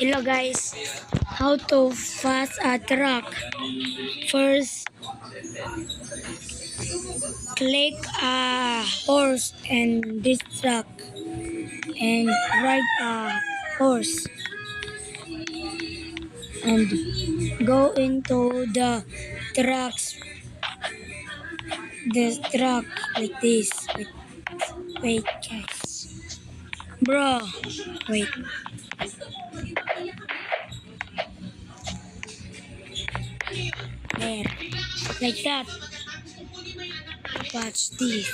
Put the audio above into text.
Hello guys, how to fast a truck. First, click a horse and this truck and ride a horse and go into this truck like this. Wait guys. Bro, wait. There. Like that. Watch this.